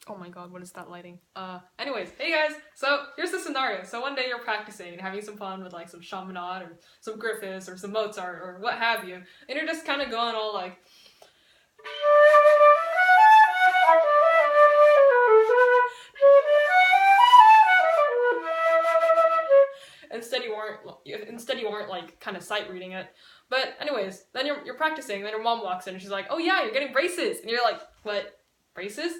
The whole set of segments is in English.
Oh my god, what is that lighting? Anyways, hey guys, so here's the scenario. So one day you're practicing and having some fun with like some Chaminade or some Griffiths or some Mozart or what have you, and you're just kind of going all like, instead you weren't like kind of sight reading it. But anyways, then you're practicing, and then your mom walks in and she's like, oh yeah, you're getting braces, and you're like, what, braces?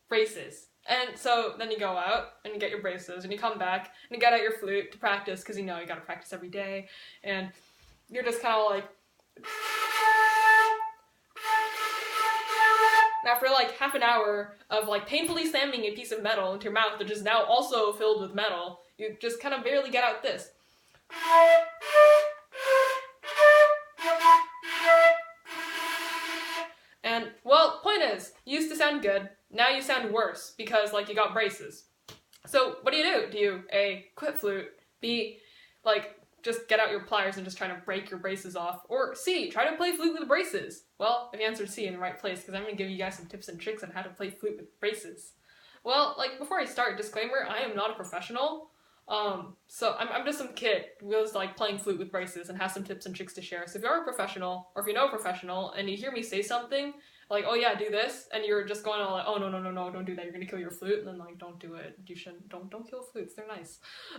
Braces. And so then you go out and you get your braces and you come back and you get out your flute to practice because you know you gotta practice every day, and you're just kind of like, and after like half an hour of like painfully slamming a piece of metal into your mouth, which is now also filled with metal, you just kind of barely get out this. And, well, point is, you used to sound good, now you sound worse, because, like, you got braces. So, what do? Do you, A, quit flute, B, like, just get out your pliers and just try to break your braces off, or C, try to play flute with braces? Well, if you answered C in the right place, because I'm going to give you guys some tips and tricks on how to play flute with braces. Well, like, before I start, disclaimer, I am not a professional. So I'm just some kid who was like playing flute with braces and has some tips and tricks to share. So if you're a professional, or if you know a professional, and you hear me say something, like, oh yeah, do this, and you're just going all like, oh no, don't do that, you're gonna kill your flute, and then like, don't do it, you shouldn't, don't kill flutes, they're nice.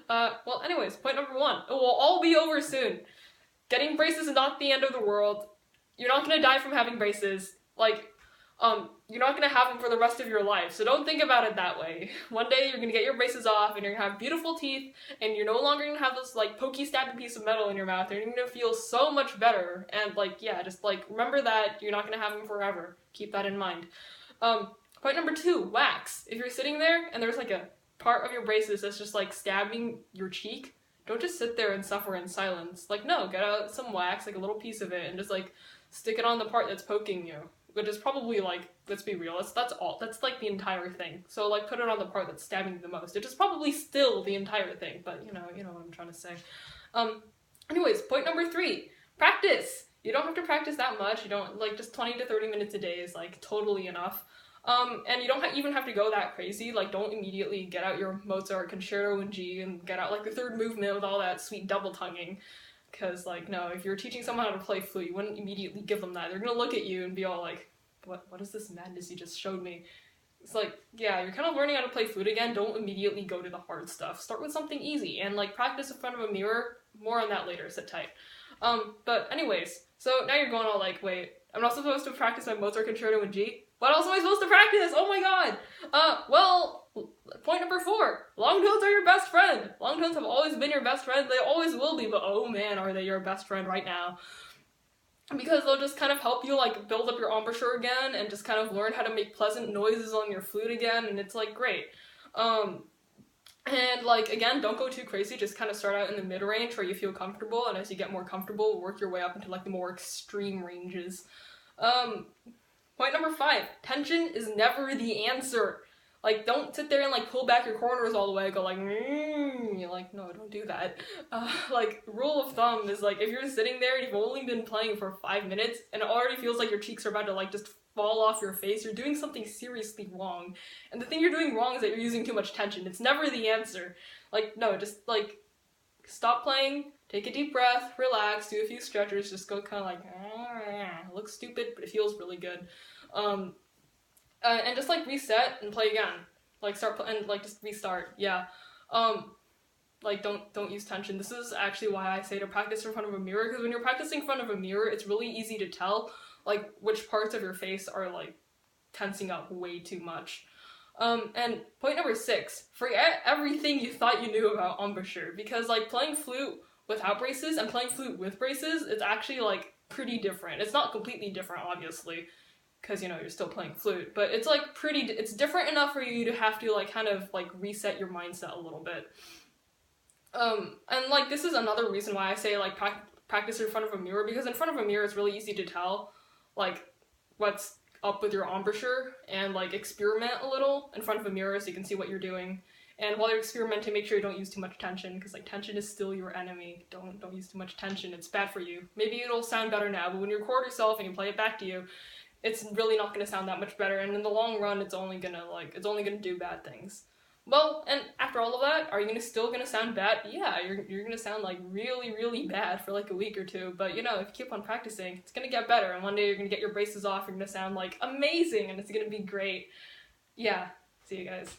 Well anyways, point number 1, it will all be over soon. Getting braces is not the end of the world. You're not gonna die from having braces. Like, you're not gonna have them for the rest of your life, so don't think about it that way. One day you're gonna get your braces off, and you're gonna have beautiful teeth, and you're no longer gonna have this like pokey stabby piece of metal in your mouth, and you're gonna feel so much better, and like, yeah, just like, remember that you're not gonna have them forever. Keep that in mind. Point number 2, wax. If you're sitting there, and there's like a part of your braces that's just like stabbing your cheek, don't just sit there and suffer in silence. Like, no, get out some wax, like a little piece of it, and just like, stick it on the part that's poking you. Which is probably like, let's be real, that's all, that's like the entire thing. So like, put it on the part that's stabbing you the most, which is probably still the entire thing, but you know what I'm trying to say. Anyways, point number 3, practice. You don't have to practice that much, you don't, like, just 20 to 30 minutes a day is like totally enough. And you don't even have to go that crazy, like, don't immediately get out your Mozart Concerto in G and get out like the 3rd movement with all that sweet double tonguing. Because, like, no, if you're teaching someone how to play flute, you wouldn't immediately give them that. They're gonna look at you and be all like, what is this madness you just showed me? It's like, yeah, you're kind of learning how to play flute again, don't immediately go to the hard stuff. Start with something easy, and, like, practice in front of a mirror. More on that later, sit tight. But anyways, so now you're going all like, wait, I'm not supposed to practice my Mozart Concerto in G? What else am I supposed to practice? Oh my god! Well, point number 4, long tones are your best friend. Long tones have always been your best friend, they always will be, but oh man, are they your best friend right now. Because they'll just kind of help you like build up your embouchure again and just kind of learn how to make pleasant noises on your flute again, and it's like great. And like, again, don't go too crazy, just kind of start out in the mid-range where you feel comfortable, and as you get more comfortable, work your way up into like the more extreme ranges. Point number 5, tension is never the answer. Like, don't sit there and like pull back your corners all the way and go like, you're like, no, don't do that. Like, rule of thumb is like, if you're sitting there and you've only been playing for 5 minutes and it already feels like your cheeks are about to like just fall off your face, you're doing something seriously wrong. And the thing you're doing wrong is that you're using too much tension. It's never the answer. Like, no, just like, stop playing, take a deep breath, relax, do a few stretchers, just go kind of like, it looks stupid, but it feels really good. And just like reset and play again. Like and like just restart. Yeah. Like don't use tension. This is actually why I say to practice in front of a mirror, because when you're practicing in front of a mirror, it's really easy to tell like which parts of your face are like tensing up way too much. And point number 6, forget everything you thought you knew about embouchure, because like playing flute without braces and playing flute with braces, it's actually like pretty different. It's not completely different, obviously, because, you know, you're still playing flute, but it's like it's different enough for you to have to like kind of like reset your mindset a little bit. And like this is another reason why I say like practice in front of a mirror, because in front of a mirror it's really easy to tell like what's up with your embouchure, and like experiment a little in front of a mirror so you can see what you're doing. And while you're experimenting, make sure you don't use too much tension, because like tension is still your enemy. Don't use too much tension, it's bad for you. Maybe it'll sound better now, but when you record yourself and you play it back to you, it's really not gonna sound that much better, and in the long run, it's only gonna do bad things. Well, and after all of that, are you still gonna sound bad? Yeah, you're gonna sound like really, really bad for like a week or two, but you know, if you keep on practicing, it's gonna get better, and one day you're gonna get your braces off, you're gonna sound like amazing, and it's gonna be great. Yeah, see you guys.